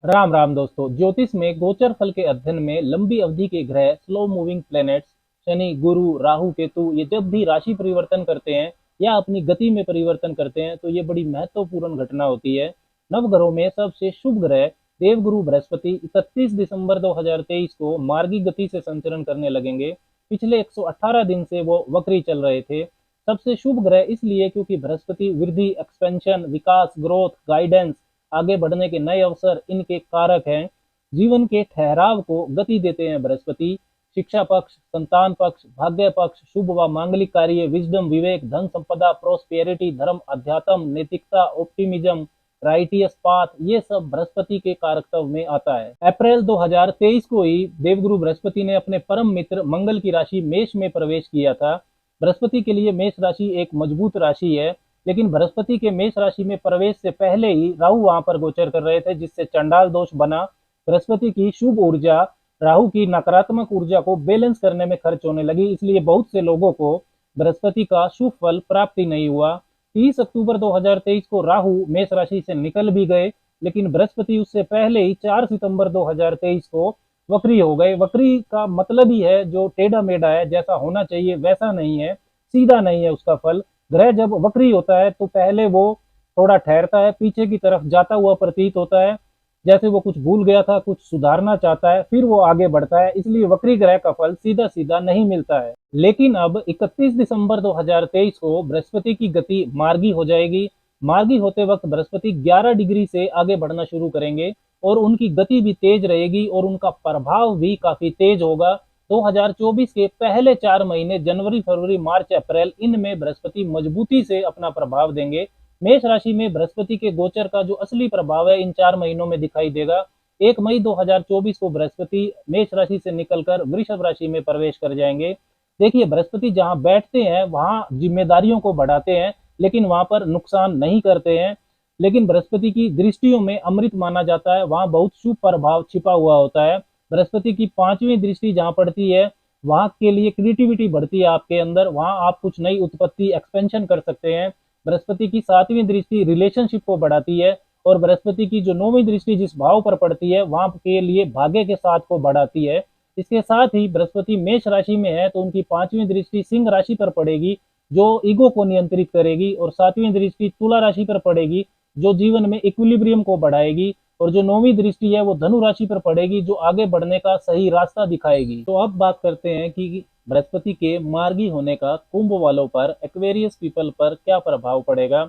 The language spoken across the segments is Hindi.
राम राम दोस्तों। ज्योतिष में गोचर फल के अध्ययन में लंबी अवधि के ग्रह, स्लो मूविंग प्लैनेट्स, शनि, गुरु, राहु, केतु, ये जब भी राशि परिवर्तन करते हैं या अपनी गति में परिवर्तन करते हैं तो ये बड़ी महत्वपूर्ण घटना होती है। नवग्रहों में सबसे शुभ ग्रह देवगुरु बृहस्पति 31 दिसंबर 2023 को मार्गी गति से संचरण करने लगेंगे। पिछले 118 दिन से वो वक्री चल रहे थे। सबसे शुभ ग्रह इसलिए क्योंकि बृहस्पति वृद्धि, एक्सपेंशन, विकास, ग्रोथ, गाइडेंस, आगे बढ़ने के नए अवसर इनके कारक हैं। जीवन के ठहराव को गति देते हैं बृहस्पति। शिक्षा पक्ष, संतान पक्ष, भाग्य पक्ष, शुभ व मांगलिक कार्य, विजडम, विवेक, धन संपदा, प्रोस्पेरिटी, धर्म, अध्यात्म, नैतिकता, ऑप्टिमिज्म, राइटियस पाथ, ये सब बृहस्पति के कारकत्व में आता है। अप्रैल 2023 को ही देवगुरु बृहस्पति ने अपने परम मित्र मंगल की राशि मेष में प्रवेश किया था। बृहस्पति के लिए मेष राशि एक मजबूत राशि है, लेकिन बृहस्पति के मेष राशि में प्रवेश से पहले ही राहु वहां पर गोचर कर रहे थे, जिससे चंडाल दोष बना। बृहस्पति की शुभ ऊर्जा राहु की नकारात्मक ऊर्जा को बैलेंस करने में खर्च होने लगी, इसलिए बहुत से लोगों को बृहस्पति का शुभ फल प्राप्ति नहीं हुआ। 30 अक्टूबर 2023 को राहु मेष राशि से निकल भी गए, लेकिन बृहस्पति उससे पहले ही 4 सितंबर 2023 को वक्री हो गए। वक्री का मतलब ही है जो टेढ़ा मेढ़ा है, जैसा होना चाहिए वैसा नहीं है, सीधा नहीं है उसका फल। ग्रह जब वक्री होता है तो पहले वो थोड़ा ठहरता है, पीछे की तरफ जाता हुआ प्रतीत होता है, जैसे वो कुछ भूल गया था, कुछ सुधारना चाहता है, फिर वो आगे बढ़ता है। इसलिए वक्री ग्रह का फल सीधा सीधा नहीं मिलता है। लेकिन अब 31 दिसंबर 2023 को बृहस्पति की गति मार्गी हो जाएगी। मार्गी होते वक्त बृहस्पति 11 डिग्री से आगे बढ़ना शुरू करेंगे और उनकी गति भी तेज रहेगी और उनका प्रभाव भी काफी तेज होगा। 2024 के पहले 4 महीने जनवरी, फरवरी, मार्च, अप्रैल, इनमें बृहस्पति मजबूती से अपना प्रभाव देंगे। मेष राशि में बृहस्पति के गोचर का जो असली प्रभाव है इन 4 महीनों में दिखाई देगा। 1 मई 2024 को बृहस्पति मेष राशि से निकलकर वृषभ राशि में प्रवेश कर जाएंगे। देखिए, बृहस्पति जहां बैठते हैं वहां जिम्मेदारियों को बढ़ाते हैं, लेकिन वहां पर नुकसान नहीं करते हैं। लेकिन बृहस्पति की दृष्टियों में अमृत माना जाता है, वहां बहुत शुभ प्रभाव छिपा हुआ होता है। बृहस्पति की 5वीं दृष्टि जहां पड़ती है वहां के लिए क्रिएटिविटी बढ़ती है आपके अंदर, वहां आप कुछ नई उत्पत्ति, एक्सपेंशन कर सकते हैं। बृहस्पति की 7वीं दृष्टि रिलेशनशिप को बढ़ाती है और बृहस्पति की जो 9वीं दृष्टि जिस भाव पर पड़ती है वहां के लिए भाग्य के साथ को बढ़ाती है। इसके साथ ही बृहस्पति मेष राशि में है तो उनकी 5वीं दृष्टि सिंह राशि पर पड़ेगी जो ईगो को नियंत्रित करेगी, और 7वीं दृष्टि तुला राशि पर पड़ेगी जो जीवन में इक्विलिब्रियम को बढ़ाएगी, और जो 9वीं दृष्टि है वो धनु राशि पर पड़ेगी जो आगे बढ़ने का सही रास्ता दिखाएगी। तो अब बात करते हैं कि बृहस्पति के मार्गी होने का कुंभ वालों पर, एक्वेरियस पीपल पर क्या प्रभाव पड़ेगा।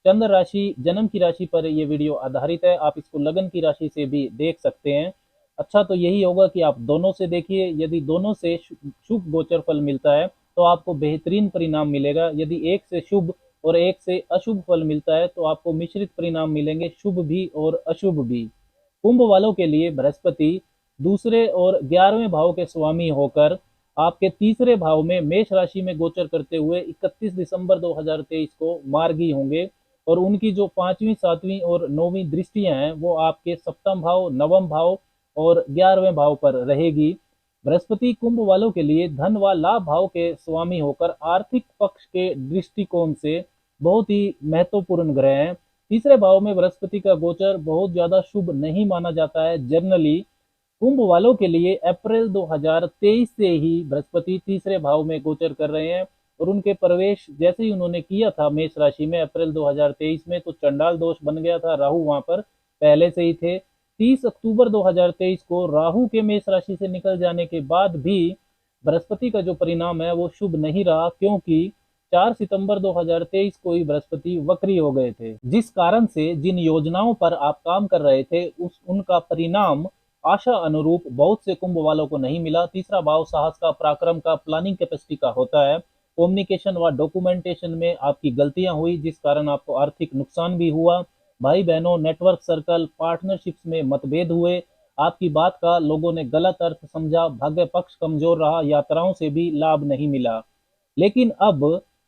चंद्र राशि, जन्म की राशि पर यह वीडियो आधारित है, आप इसको लगन की राशि से भी देख सकते हैं। अच्छा तो यही होगा कि आप दोनों से देखिए, यदि दोनों से शुभ गोचर फल मिलता है तो आपको बेहतरीन परिणाम मिलेगा। यदि एक से शुभ और एक से अशुभ फल मिलता है तो आपको मिश्रित परिणाम मिलेंगे, शुभ भी और अशुभ भी। कुंभ वालों के लिए बृहस्पति दूसरे और 11वें भाव के स्वामी होकर आपके तीसरे भाव में मेष राशि में गोचर करते हुए 31 दिसंबर 2023 को मार्गी होंगे, और उनकी जो 5वीं, 7वीं और 9वीं दृष्टियां हैं वो आपके सप्तम भाव, नवम भाव और 11वें भाव पर रहेगी। बृहस्पति कुंभ वालों के लिए धन व लाभ भाव के स्वामी होकर आर्थिक पक्ष के दृष्टिकोण से बहुत ही महत्वपूर्ण ग्रह हैं। तीसरे भाव में बृहस्पति का गोचर बहुत ज्यादा शुभ नहीं माना जाता है जनरली। कुंभ वालों के लिए अप्रैल 2023 से ही बृहस्पति तीसरे भाव में गोचर कर रहे हैं, और उनके प्रवेश जैसे ही उन्होंने किया था मेष राशि में अप्रैल 2023 में तो चंडाल दोष बन गया था, राहु वहां पर पहले से ही थे। 30 अक्टूबर 2023 को राहु के मेष राशि से निकल जाने के बाद भी बृहस्पति का जो परिणाम है वो शुभ नहीं रहा, क्योंकि 4 सितंबर 2023 को ही बृहस्पति वक्री हो गए थे, जिस कारण से जिन योजनाओं पर आप काम कर रहे थे उनका परिणाम आशा अनुरूप बहुत से कुंभ वालों को नहीं मिला। तीसरा भाव साहस का, पराक्रम का, प्लानिंग कैपेसिटी का होता है। कम्युनिकेशन व डॉक्यूमेंटेशन में आपकी गलतियां हुई जिस कारण आपको आर्थिक नुकसान भी हुआ। भाई बहनों, नेटवर्क सर्कल, पार्टनरशिप्स में मतभेद हुए, आपकी बात का लोगों ने गलत अर्थ समझा, भाग्य पक्ष कमजोर रहा, यात्राओं से भी लाभ नहीं मिला। लेकिन अब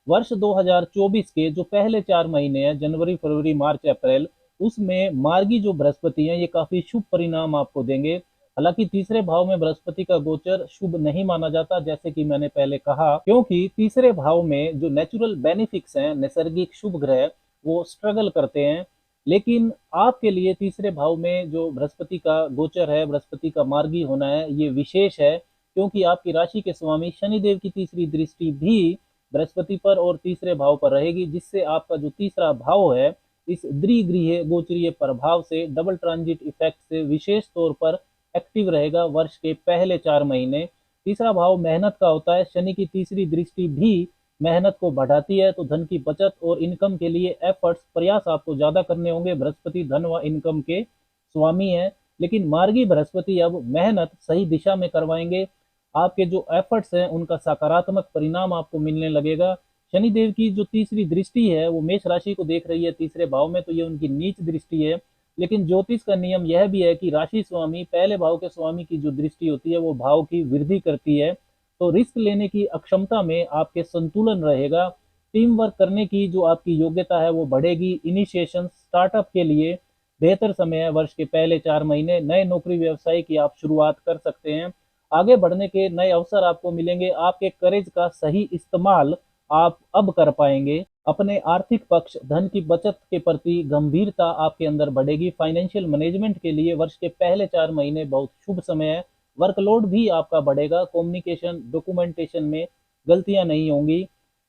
वर्ष 2024 के जो पहले 4 महीने हैं, जनवरी, फरवरी, मार्च, अप्रैल, उसमें मार्गी जो बृहस्पति हैं ये काफी शुभ परिणाम आपको देंगे। हालांकि तीसरे भाव में बृहस्पति का गोचर शुभ नहीं माना जाता, जैसे कि मैंने पहले कहा, क्योंकि तीसरे भाव में जो नेचुरल बेनिफिक्स हैं, नैसर्गिक शुभ ग्रह, वो स्ट्रगल करते हैं। लेकिन आपके लिए तीसरे भाव में जो बृहस्पति का गोचर है, बृहस्पति का मार्गी होना है, ये विशेष है, क्योंकि आपकी राशि के स्वामी शनिदेव की तीसरी दृष्टि भी बृहस्पति पर और तीसरे भाव पर रहेगी, जिससे आपका जो तीसरा भाव है इस द्विगृह गोचरीय प्रभाव से, डबल ट्रांजिट इफेक्ट से विशेष तौर पर एक्टिव रहेगा वर्ष के पहले 4 महीने। तीसरा भाव मेहनत का होता है, शनि की तीसरी दृष्टि भी मेहनत को बढ़ाती है, तो धन की बचत और इनकम के लिए एफर्ट्स, प्रयास आपको ज्यादा करने होंगे। बृहस्पति धन व इनकम के स्वामी है, लेकिन मार्गी बृहस्पति अब मेहनत सही दिशा में करवाएंगे। आपके जो एफर्ट्स हैं उनका सकारात्मक परिणाम आपको मिलने लगेगा। शनिदेव की जो तीसरी दृष्टि है वो मेष राशि को देख रही है तीसरे भाव में, तो ये उनकी नीच दृष्टि है। लेकिन ज्योतिष का नियम यह भी है कि राशि स्वामी पहले भाव के स्वामी की जो दृष्टि होती है वो भाव की वृद्धि करती है, तो रिस्क लेने की अक्षमता में आपके संतुलन रहेगा। टीम वर्क करने की जो आपकी योग्यता है वो बढ़ेगी। इनिशिएशन स्टार्टअप के लिए बेहतर समय है वर्ष के पहले 4 महीने। नए नौकरी व्यवसाय की आप शुरुआत कर सकते हैं। आगे बढ़ने के नए अवसर आपको मिलेंगे। आपके करेज का सही इस्तेमाल आप अब कर पाएंगे। अपने आर्थिक पक्ष, धन की बचत के प्रति गंभीरता आपके अंदर बढ़ेगी। फाइनेंशियल मैनेजमेंट के लिए वर्ष के पहले 4 महीने बहुत शुभ समय है। वर्कलोड भी आपका बढ़ेगा। कम्युनिकेशन, डॉक्यूमेंटेशन में गलतियां नहीं होंगी।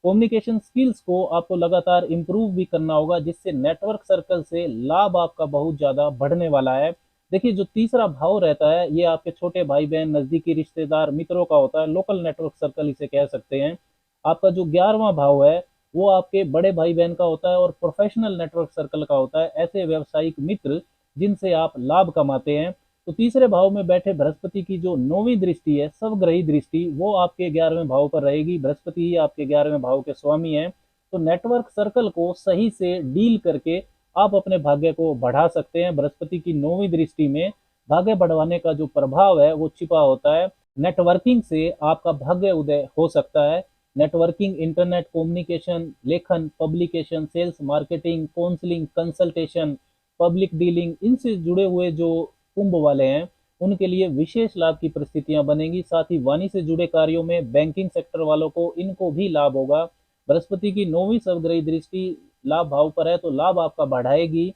कम्युनिकेशन स्किल्स को आपको लगातार इंप्रूव भी करना होगा, जिससे नेटवर्क सर्कल से लाभ आपका बहुत ज्यादा बढ़ने वाला है। देखिए, जो तीसरा भाव रहता है ये आपके छोटे भाई बहन, नजदीकी रिश्तेदार, मित्रों का होता है। लोकल नेटवर्क सर्कल इसे कह सकते हैं। आपका जो 11वां भाव है वो आपके बड़े भाई बहन का होता है और प्रोफेशनल नेटवर्क सर्कल का होता है, ऐसे व्यावसायिक मित्र जिनसे आप लाभ कमाते हैं। तो तीसरे भाव में बैठे बृहस्पति की जो 9वीं दृष्टि है, स्वग्रही दृष्टि, वो आपके 11वें भाव पर रहेगी। बृहस्पति ही आपके 11वें भाव के स्वामी हैं। तो नेटवर्क सर्कल को सही से डील करके आप अपने भाग्य को बढ़ा सकते हैं। बृहस्पति की 9वीं दृष्टि में भाग्य बढ़वाने का जो प्रभाव है वो छिपा होता है। नेटवर्किंग से आपका भाग्य उदय हो सकता है। नेटवर्किंग, इंटरनेट कम्युनिकेशन, लेखन, publication, sales, marketing, counselling, consultation, public dealing, इनसे जुड़े हुए जो कुंभ वाले हैं उनके लिए विशेष लाभ की परिस्थितियां बनेगी। साथ ही वाणी से जुड़े कार्यों में, बैंकिंग सेक्टर वालों को, इनको भी लाभ होगा। बृहस्पति की 9वीं स्वग्रही दृष्टि लाभ भाव पर है, तो लाभ आपका बढ़ाएगी।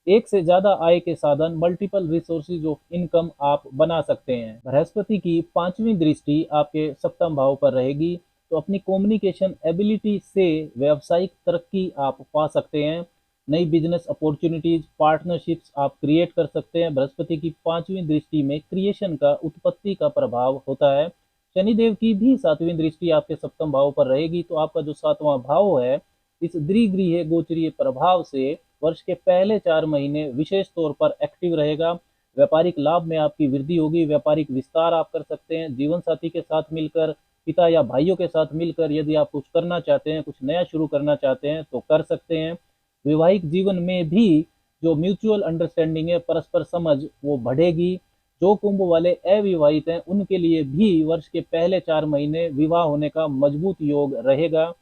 एक से ज्यादा आय के साधन, मल्टीपल रिसोर्सेज ऑफ इनकम आप बना सकते हैं। बृहस्पति की 5वीं दृष्टि आपके सप्तम भाव पर रहेगी, तो अपनी कम्युनिकेशन एबिलिटी से व्यावसायिक तरक्की आप पा सकते हैं। नई बिजनेस अपॉर्चुनिटीज, पार्टनरशिप्स आप क्रिएट कर सकते हैं। बृहस्पति की 5वीं दृष्टि में क्रिएशन का, उत्पत्ति का प्रभाव होता है। शनिदेव की भी 7वीं दृष्टि आपके सप्तम भाव पर रहेगी, तो आपका जो 7वां भाव है इस द्विगृह गोचरीय प्रभाव से वर्ष के पहले 4 महीने विशेष तौर पर एक्टिव रहेगा। व्यापारिक लाभ में आपकी वृद्धि होगी। व्यापारिक विस्तार आप कर सकते हैं। जीवन साथी के साथ मिलकर, पिता या भाइयों के साथ मिलकर यदि आप कुछ करना चाहते हैं, कुछ नया शुरू करना चाहते हैं तो कर सकते हैं। वैवाहिक जीवन में भी जो म्यूचुअल अंडरस्टैंडिंग है, परस्पर समझ, वो बढ़ेगी। जो कुंभ वाले अविवाहित हैं उनके लिए भी वर्ष के पहले 4 महीने विवाह होने का मजबूत योग रहेगा।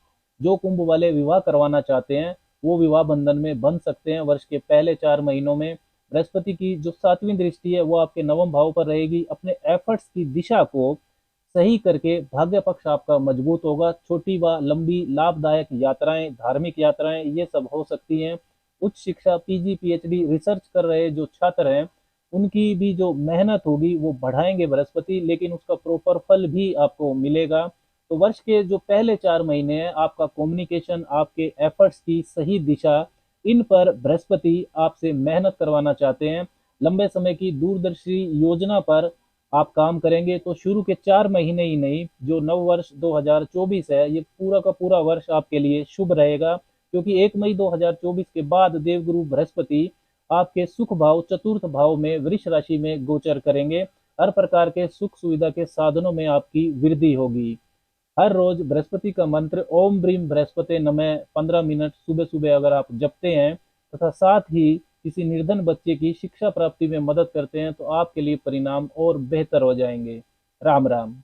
जो कुंभ वाले विवाह करवाना चाहते हैं वो विवाह बंधन में बन सकते हैं वर्ष के पहले 4 महीनों में। बृहस्पति की जो 7वीं दृष्टि है वो आपके 9वें भाव पर रहेगी। अपने एफर्ट्स की दिशा को सही करके भाग्य पक्ष आपका मजबूत होगा। छोटी व लंबी लाभदायक यात्राएं, धार्मिक यात्राएं, ये सब हो सकती हैं। उच्च शिक्षा, पीजी, पीएचडी, रिसर्च कर रहे जो छात्र हैं उनकी भी जो मेहनत होगी वो बढ़ाएंगे बृहस्पति, लेकिन उसका प्रॉपर फल भी आपको मिलेगा। तो वर्ष के जो पहले 4 महीने हैं आपका कम्युनिकेशन, आपके एफर्ट्स की सही दिशा, इन पर बृहस्पति आपसे मेहनत करवाना चाहते हैं। लंबे समय की दूरदर्शी योजना पर आप काम करेंगे तो शुरू के 4 महीने ही नहीं, जो नव वर्ष 2024 है ये पूरा का पूरा वर्ष आपके लिए शुभ रहेगा, क्योंकि 1 मई 2024 के बाद देवगुरु बृहस्पति आपके सुख भाव, चतुर्थ भाव में, वृष राशि में गोचर करेंगे। हर प्रकार के सुख सुविधा के साधनों में आपकी वृद्धि होगी। हर रोज बृहस्पति का मंत्र ओम ब्रीम बृहस्पति नमः 15 मिनट सुबह सुबह अगर आप जपते हैं तथा साथ ही किसी निर्धन बच्चे की शिक्षा प्राप्ति में मदद करते हैं तो आपके लिए परिणाम और बेहतर हो जाएंगे। राम राम।